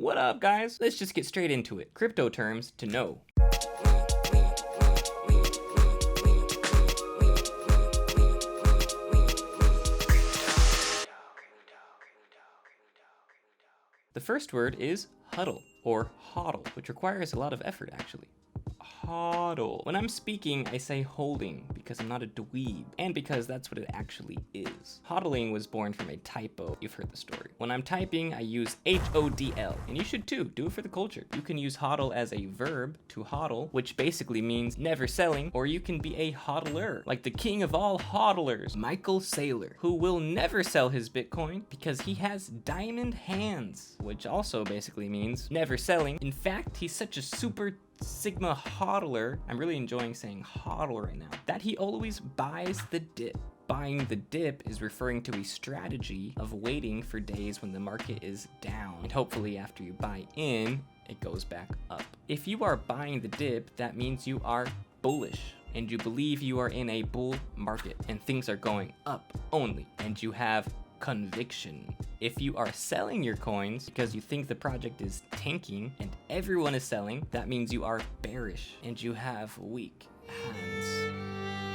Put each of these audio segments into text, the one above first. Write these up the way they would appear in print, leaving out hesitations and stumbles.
What up, guys? Let's just get straight into it. Crypto terms to know. The first word is HODL, or HODL, which requires a lot of effort actually. HODL. When I'm speaking, I say holding because I'm not a dweeb, and because that's what it actually is. HODLing was born from a typo. You've heard the story. When I'm typing, I use HODL, and you should too. Do it for the culture. You can use HODL as a verb to hodl, which basically means never selling, or you can be a hodler, like the king of all hodlers, Michael Saylor, who will never sell his Bitcoin because he has diamond hands, which also basically means never selling. In fact, he's such a super Sigma hodler, I'm really enjoying saying hodl right now, that he always buys the dip. Buying the dip is referring to a strategy of waiting for days when the market is down, and hopefully after you buy in, it goes back up. If you are buying the dip, that means you are bullish, and you believe you are in a bull market, and things are going up only, and you have conviction. If you are selling your coins because you think the project is tanking and everyone is selling, that means you are bearish and you have weak hands.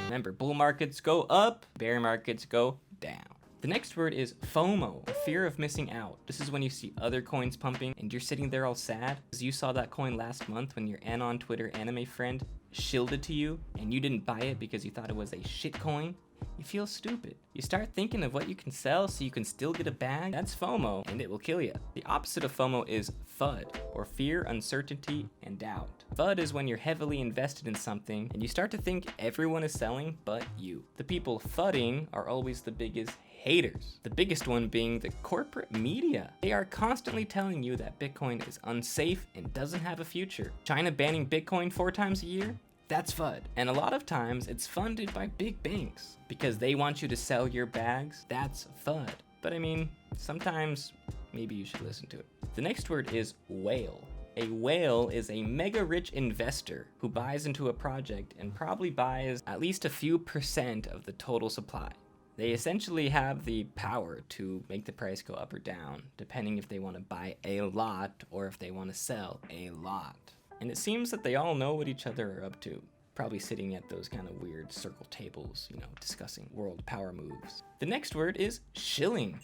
Remember, bull markets go up, bear markets go down. The next word is FOMO, fear of missing out. This is when you see other coins pumping and you're sitting there all sad because you saw that coin last month when your Anon Twitter anime friend shilled it to you and you didn't buy it because you thought it was a shit coin. You feel stupid. You start thinking of what you can sell so you can still get a bag. That's FOMO, and it will kill you. The opposite of FOMO is FUD, or fear, uncertainty, and doubt. FUD is when you're heavily invested in something and you start to think everyone is selling but you. The people FUDing are always the biggest haters. The biggest one being the corporate media. They are constantly telling you that Bitcoin is unsafe and doesn't have a future. China banning Bitcoin 4 times a year? That's FUD. And a lot of times it's funded by big banks because they want you to sell your bags. That's FUD. But I mean, sometimes maybe you should listen to it. The next word is whale. A whale is a mega rich investor who buys into a project and probably buys at least a few % of the total supply. They essentially have the power to make the price go up or down, depending if they want to buy a lot or if they want to sell a lot. And it seems that they all know what each other are up to. Probably sitting at those kind of weird circle tables, you know, discussing world power moves. The next word is shilling.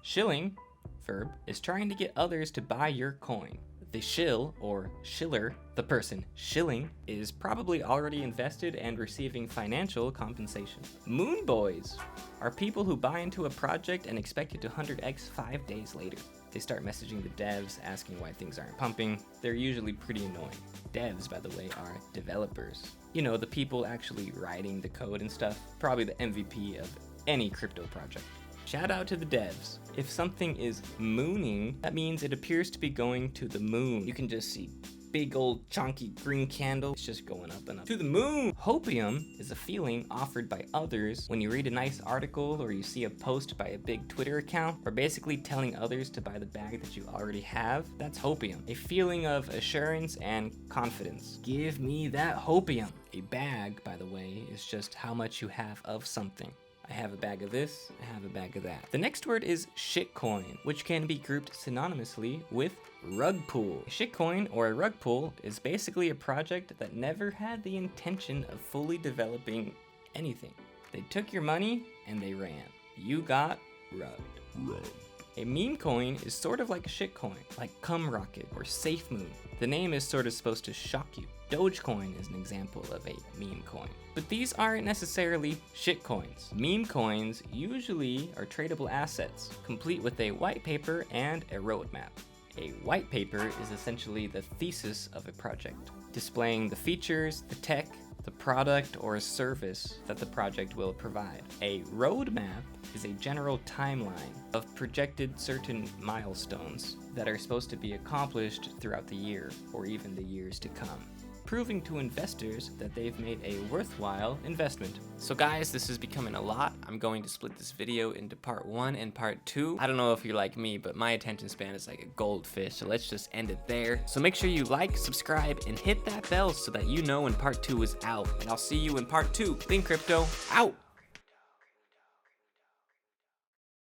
Shilling, verb, is trying to get others to buy your coin. The shill, or shiller, the person shilling, is probably already invested and receiving financial compensation. Moon boys are people who buy into a project and expect it to 100x 5 days later. They start messaging the devs asking why things aren't pumping. They're usually pretty annoying. Devs, by the way, are developers. You know, the people actually writing the code and stuff. Probably the MVP of any crypto project. Shout out to the devs. If something is mooning, that means it appears to be going to the moon. You can just see big old chunky green candle. It's just going up and up to the moon. HOPIUM is a feeling offered by others when you read a nice article or you see a post by a big Twitter account, or basically telling others to buy the bag that you already have. That's HOPIUM. A feeling of assurance and confidence. Give me that HOPIUM. A bag, by the way, is just how much you have of something. I have a bag of this, I have a bag of that. The next word is shitcoin, which can be grouped synonymously with rug pull. A shitcoin, or a rug pull, is basically a project that never had the intention of fully developing anything. They took your money and they ran. You got rugged. A meme coin is sort of like a shitcoin, like Cum Rocket or Safe Moon. The name is sort of supposed to shock you. Dogecoin is an example of a meme coin. But these aren't necessarily shitcoins. Meme coins usually are tradable assets, complete with a white paper and a roadmap. A white paper is essentially the thesis of a project, displaying the features, the tech, the product or service that the project will provide. A roadmap is a general timeline of projected certain milestones that are supposed to be accomplished throughout the year or even the years to come, proving to investors that they've made a worthwhile investment. So guys, this is becoming a lot. I'm going to split this video into part 1 and part 2. I don't know if you're like me, but my attention span is like a goldfish, so let's just end it there. So make sure you like, subscribe, and hit that bell so that you know when part 2 is out. And I'll see you in part 2. Think Crypto, out!